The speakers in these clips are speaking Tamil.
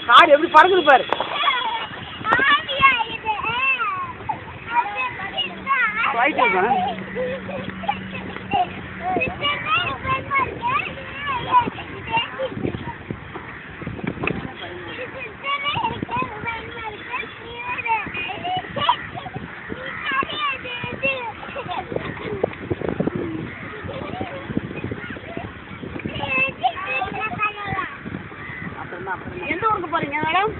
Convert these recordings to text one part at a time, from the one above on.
கார் எப்படி பறக்குது பாரு. எந்த ஊருக்கு போறீங்க மேடம்?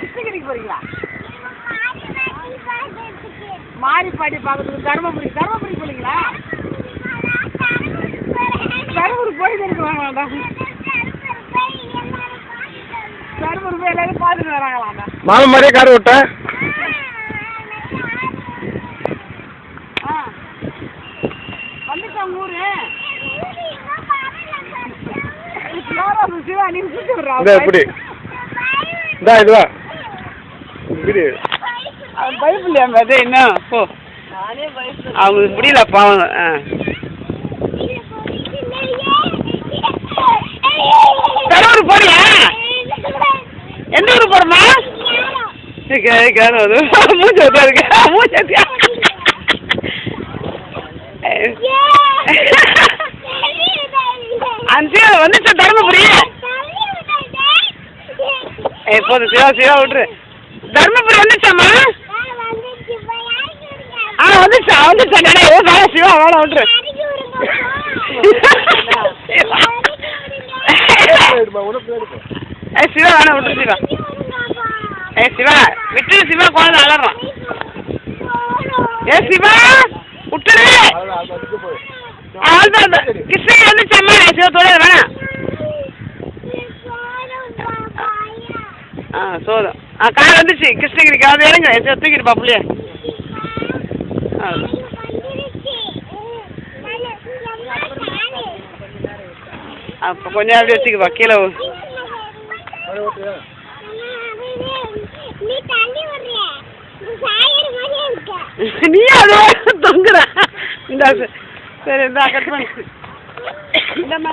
கிருஷ்ணகிரிக்கு போறீங்களா? மாரிப்பாடி பார்க்கறதுக்கு தருமபுரி போறீங்களா? தருமபுரி போயிட்டு இருக்குவாங்க மேடம். தருமபுரி போய் எல்லாரும் பார்த்துட்டு வராங்களாங்க. மாலை மாதிரியே கார் விட்டேன். வந்துட்டா உங்க ஊரு சிவா, நீங்க சுத்தி விடுறா எப்படி இந்தா இதுவா பயப்பில்லையா அது என்ன போ அவங்களுக்கு முடியல பாவங்க. தருமபுரி போறியா? எந்த ஊருக்கு போறமா? மூச்சு வச்சா இருக்கு மூச்சு வச்சா அஞ்சு வந்துச்சா தருமபுரி? போதும் சிவா விட்டுரு. தருமபுரி வந்துச்சாம்மா? வந்துச்சா சிவா வேணா விட்டுரு. சிவா வேணா விட்டுரு சிவா. சிவா விட்டுரு சிவா, குழந்தை அலறான். சிவா விட்டுரு. கிருஷ்ணகிரி வந்துச்சாம்மா? சிவா தொழில் வேணாம். சோதம் கார் வந்துச்சு கிருஷ்ணகிரிக்கு. அது இறங்க தூக்கிட்டு பாப்புலையே. அப்போ கொஞ்சம் அப்படி வச்சுக்கப்பா கீழே. நீ அதோ தொங்குற. இந்த சரி இந்த கட் பண்ணி இந்தம்மா.